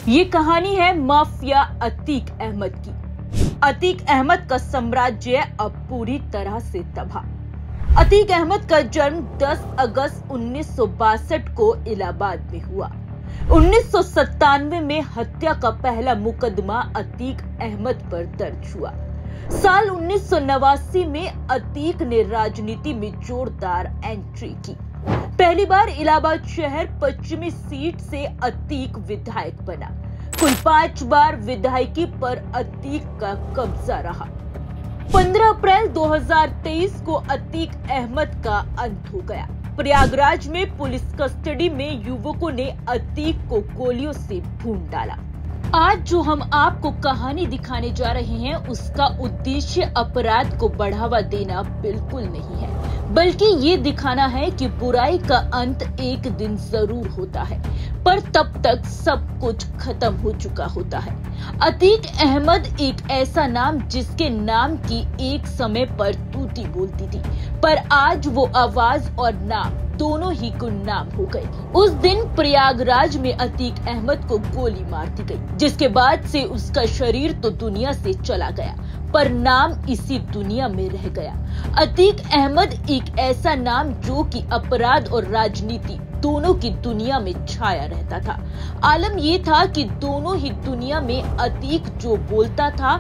ये कहानी है माफिया अतीक अहमद की। अतीक अहमद का साम्राज्य अब पूरी तरह से तबाह। अतीक अहमद का जन्म 10 अगस्त 1962 को इलाहाबाद में हुआ। 1997 में हत्या का पहला मुकदमा अतीक अहमद पर दर्ज हुआ। साल 1989 में अतीक ने राजनीति में जोरदार एंट्री की। पहली बार इलाहाबाद शहर पश्चिमी सीट से अतीक विधायक बना। कुल 5 बार विधायकी पर अतीक का कब्जा रहा। 15 अप्रैल 2023 को अतीक अहमद का अंत हो गया। प्रयागराज में पुलिस कस्टडी में युवकों ने अतीक को गोलियों से भून डाला। आज जो हम आपको कहानी दिखाने जा रहे हैं उसका उद्देश्य अपराध को बढ़ावा देना बिल्कुल नहीं है, बल्कि ये दिखाना है कि बुराई का अंत एक दिन जरूर होता है, पर तब तक सब कुछ खत्म हो चुका होता है। अतीक अहमद एक ऐसा नाम जिसके नाम की एक समय पर तूती बोलती थी, पर आज वो आवाज और नाम दोनों ही गुमनाम हो गए। उस दिन प्रयागराज में अतीक अहमद को गोली मार दी गई, जिसके बाद से उसका शरीर तो दुनिया से चला गया, पर नाम इसी दुनिया में रह गया। अतीक अहमद एक ऐसा नाम जो कि अपराध और राजनीति दोनों की दुनिया में छाया रहता था। आलम ये था कि दोनों ही दुनिया में अतीक जो बोलता था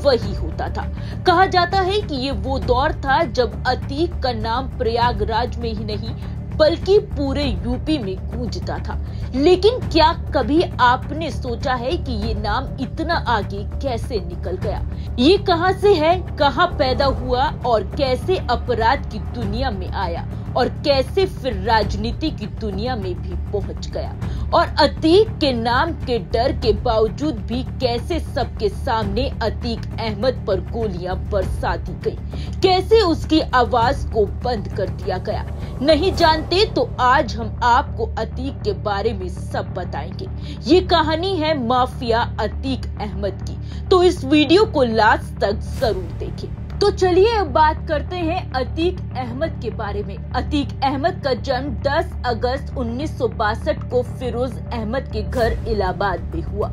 वही होता था। कहा जाता है कि ये वो दौर था जब अतीक का नाम प्रयागराज में ही नहीं बल्कि पूरे यूपी में गूंजता था। लेकिन क्या कभी आपने सोचा है कि ये नाम इतना आगे कैसे निकल गया? ये कहां से है, कहां पैदा हुआ और कैसे अपराध की दुनिया में आया और कैसे फिर राजनीति की दुनिया में भी पहुंच गया? और अतीक के नाम के डर के बावजूद भी कैसे सबके सामने अतीक अहमद पर गोलियां बरसा दी गई? कैसे उसकी आवाज को बंद कर दिया गया? नहीं जानते तो आज हम आपको अतीक के बारे में सब बताएंगे। ये कहानी है माफिया अतीक अहमद की, तो इस वीडियो को लास्ट तक जरूर देखें। तो चलिए अब बात करते हैं अतीक अहमद के बारे में। अतीक अहमद का जन्म 10 अगस्त 1962 को फिरोज अहमद के घर इलाहाबाद में हुआ।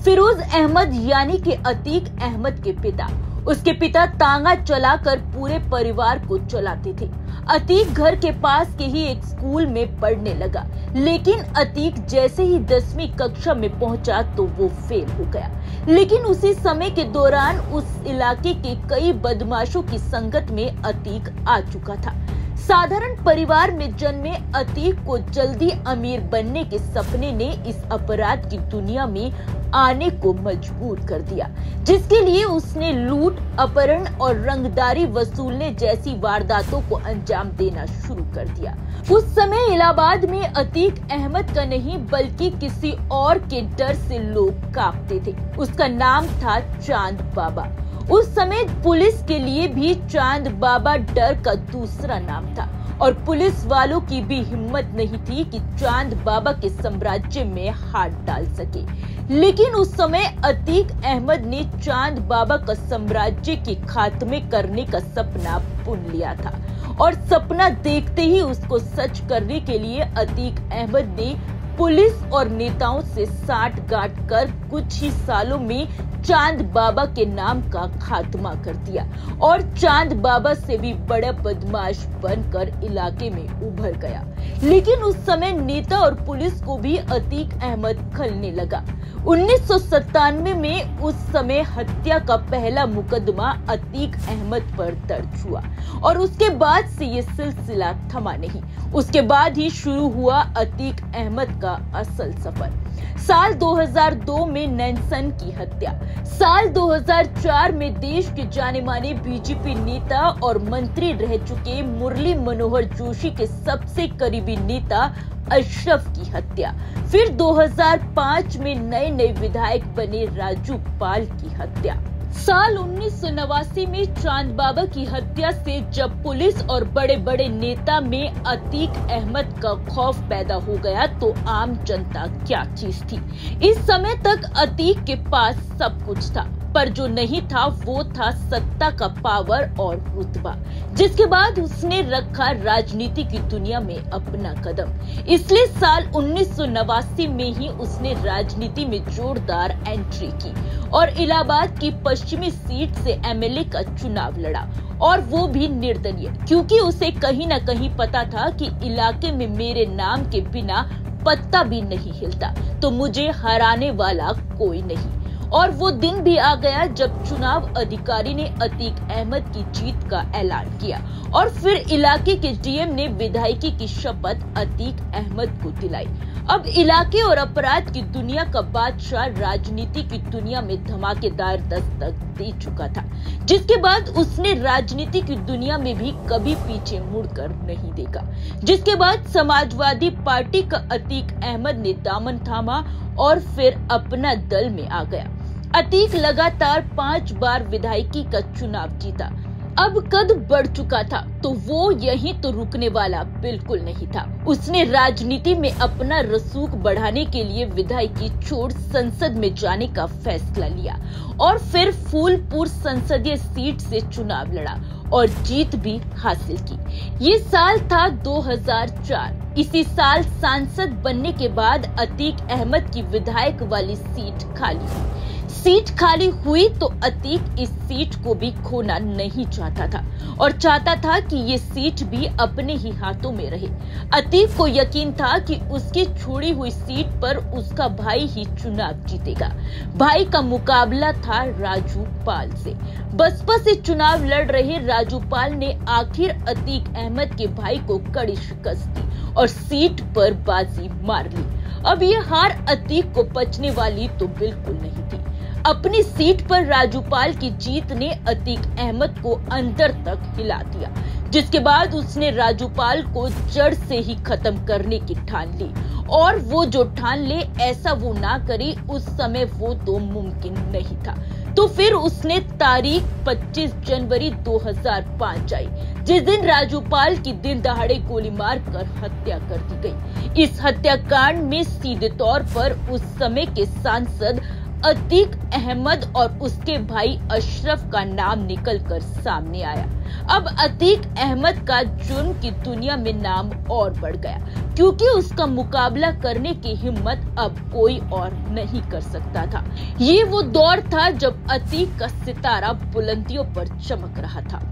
फिरोज अहमद यानी कि अतीक अहमद के पिता। उसके पिता तांगा चलाकर पूरे परिवार को चलाते थे। अतीक घर के पास के ही एक स्कूल में पढ़ने लगा, लेकिन अतीक जैसे ही 10वीं कक्षा में पहुंचा तो वो फेल हो गया। लेकिन उसी समय के दौरान उस इलाके के कई बदमाशों की संगत में अतीक आ चुका था। साधारण परिवार में जन्मे अतीक को जल्दी अमीर बनने के सपने ने इस अपराध की दुनिया में आने को मजबूर कर दिया, जिसके लिए उसने लूट, अपहरण और रंगदारी वसूलने जैसी वारदातों को अंजाम देना शुरू कर दिया। उस समय इलाहाबाद में अतीक अहमद का नहीं बल्कि किसी और के डर से लोग कांपते थे। उसका नाम था चांद बाबा। उस समय पुलिस के लिए भी चांद बाबा डर का दूसरा नाम था और पुलिस वालों की भी हिम्मत नहीं थी कि चांद बाबा के साम्राज्य में हाथ डाल सके। लेकिन उस समय अतीक अहमद ने चांद बाबा का साम्राज्य के खात्मे करने का सपना बुन लिया था और सपना देखते ही उसको सच करने के लिए अतीक अहमद ने पुलिस और नेताओं से साठ-गांठ कर कुछ ही सालों में चांद बाबा के नाम का खात्मा कर दिया और चांद बाबा से भी बड़ा बदमाश बनकर इलाके में उभर गया। लेकिन उस समय नेता और पुलिस को भी अतीक अहमद खलने लगा। 1997 में उस समय हत्या का पहला मुकदमा अतीक अहमद पर दर्ज हुआ और उसके बाद से ये सिलसिला थमा नहीं। उसके बाद ही शुरू हुआ अतीक अहमद का असल सफर। साल 2002 में नैनसन की हत्या। साल 2004 में देश के जाने माने बीजेपी नेता और मंत्री रह चुके मुरली मनोहर जोशी के सबसे करीबी नेता अशरफ की हत्या। फिर 2005 में नए विधायक बने राजू पाल की हत्या। साल 1989 में चांद बाबा की हत्या से जब पुलिस और बड़े बड़े नेता में अतीक अहमद का खौफ पैदा हो गया तो आम जनता क्या चीज थी? इस समय तक अतीक के पास सब कुछ था। पर जो नहीं था वो था सत्ता का पावर और रुतबा, जिसके बाद उसने रखा राजनीति की दुनिया में अपना कदम। इसलिए साल 1989 में ही उसने राजनीति में जोरदार एंट्री की और इलाहाबाद की पश्चिमी सीट से एमएलए का चुनाव लड़ा, और वो भी निर्दलीय, क्योंकि उसे कहीं न कहीं पता था कि इलाके में मेरे नाम के बिना पत्ता भी नहीं हिलता, तो मुझे हराने वाला कोई नहीं। और वो दिन भी आ गया जब चुनाव अधिकारी ने अतीक अहमद की जीत का ऐलान किया और फिर इलाके के डीएम ने विधायकी की शपथ अतीक अहमद को दिलाई। अब इलाके और अपराध की दुनिया का बादशाह राजनीति की दुनिया में धमाकेदार दस्तक दे चुका था, जिसके बाद उसने राजनीति की दुनिया में भी कभी पीछे मुड़कर नहीं देखा। जिसके बाद समाजवादी पार्टी का अतीक अहमद ने दामन थामा और फिर अपना दल में आ गया। अतीक लगातार 5 बार विधायकी का चुनाव जीता। अब कद बढ़ चुका था तो वो यहीं तो रुकने वाला बिल्कुल नहीं था। उसने राजनीति में अपना रसूख बढ़ाने के लिए विधायकी छोड़ संसद में जाने का फैसला लिया और फिर फूलपुर संसदीय सीट से चुनाव लड़ा और जीत भी हासिल की। ये साल था 2004। इसी साल सांसद बनने के बाद अतीक अहमद की विधायक वाली सीट खाली हुई तो अतीक इस सीट को भी खोना नहीं चाहता था और चाहता था कि ये सीट भी अपने ही हाथों में रहे। अतीक को यकीन था कि उसकी छोड़ी हुई सीट पर उसका भाई ही चुनाव जीतेगा। भाई का मुकाबला था राजू पाल से। बसपा से चुनाव लड़ रहे राजू पाल ने आखिर अतीक अहमद के भाई को कड़ी शिकस्त दी और सीट पर बाजी मार ली। अब ये हार अतीक को पचने वाली तो बिल्कुल नहीं थी। अपनी सीट पर राजूपाल की जीत ने अतीक अहमद को अंदर तक हिला दिया, जिसके बाद उसने राजूपाल को जड़ से ही खत्म करने की ठान ली। और वो जो ठान ले ऐसा वो ना करे, उस समय वो तो मुमकिन नहीं था। तो फिर उसने तारीख 25 जनवरी 2005 आई, जिस दिन राजूपाल की दिन दहाड़े गोली मारकर हत्या कर दी गई। इस हत्याकांड में सीधे तौर पर उस समय के सांसद अतीक अहमद और उसके भाई अशरफ का नाम निकलकर सामने आया। अब अतीक अहमद का जुर्म की दुनिया में नाम और बढ़ गया, क्योंकि उसका मुकाबला करने की हिम्मत अब कोई और नहीं कर सकता था। ये वो दौर था जब अतीक का सितारा बुलंदियों पर चमक रहा था।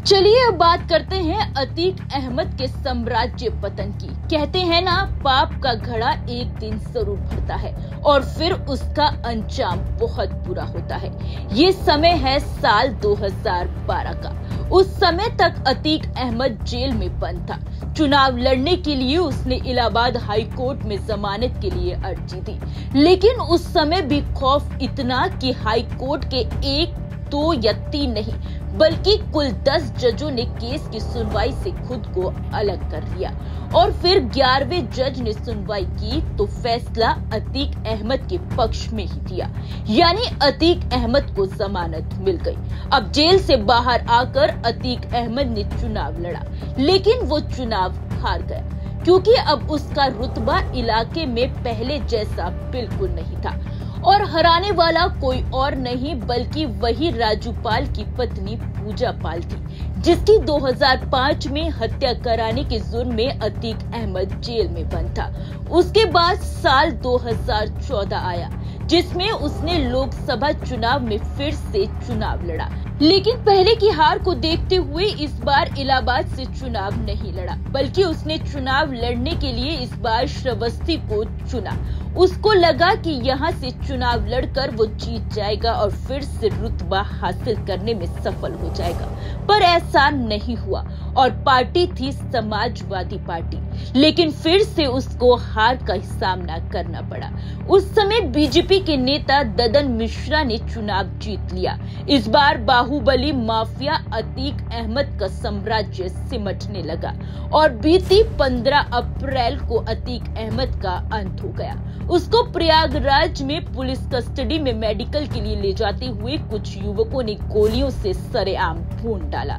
चलिए अब बात करते हैं अतीक अहमद के साम्राज्य पतन की। कहते हैं ना, पाप का घड़ा एक दिन जरूर भरता है और फिर उसका अंजाम बहुत बुरा होता है। ये समय है साल 2012 का। उस समय तक अतीक अहमद जेल में बंद था। चुनाव लड़ने के लिए उसने इलाहाबाद हाई कोर्ट में जमानत के लिए अर्जी दी, लेकिन उस समय भी खौफ इतना कि हाई कोर्ट के 1, 2 या 3 नहीं बल्कि कुल 10 जजों ने केस की सुनवाई से खुद को अलग कर लिया और फिर 11वें जज ने सुनवाई की तो फैसला अतीक अहमद के पक्ष में ही दिया, यानी अतीक अहमद को जमानत मिल गई। अब जेल से बाहर आकर अतीक अहमद ने चुनाव लड़ा, लेकिन वो चुनाव हार गया, क्योंकि अब उसका रुतबा इलाके में पहले जैसा बिल्कुल नहीं था और हराने वाला कोई और नहीं बल्कि वही राजूपाल की पत्नी पूजा पाल थी, जिसकी 2005 में हत्या कराने के जुर्म में अतीक अहमद जेल में बंद था। उसके बाद साल 2014 आया, जिसमें उसने लोकसभा चुनाव में फिर से चुनाव लड़ा, लेकिन पहले की हार को देखते हुए इस बार इलाहाबाद से चुनाव नहीं लड़ा, बल्कि उसने चुनाव लड़ने के लिए इस बार श्रावस्ती को चुना। उसको लगा कि यहाँ से चुनाव लड़कर वो जीत जाएगा और फिर से रुतबा हासिल करने में सफल हो जाएगा, पर ऐसा नहीं हुआ और पार्टी थी समाजवादी पार्टी, लेकिन फिर से उसको हार का सामना करना पड़ा। उस समय बीजेपी के नेता ददन मिश्रा ने चुनाव जीत लिया। इस बार बाहुबली माफिया अतीक अहमद का साम्राज्य सिमटने लगा और बीती 15 अप्रैल को अतीक अहमद का अंत हो गया। उसको प्रयागराज में पुलिस कस्टडी में मेडिकल के लिए ले जाते हुए कुछ युवकों ने गोलियों से सरेआम भून डाला।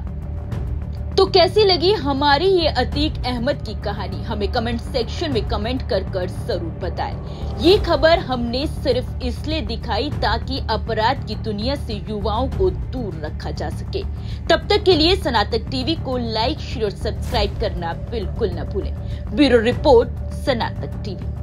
तो कैसी लगी हमारी ये अतीक अहमद की कहानी, हमें कमेंट सेक्शन में कमेंट कर जरूर बताएं। ये खबर हमने सिर्फ इसलिए दिखाई ताकि अपराध की दुनिया से युवाओं को दूर रखा जा सके। तब तक के लिए सनातक टीवी को लाइक, शेयर और सब्सक्राइब करना बिल्कुल न भूलें। Bureau report, Sanatak TV.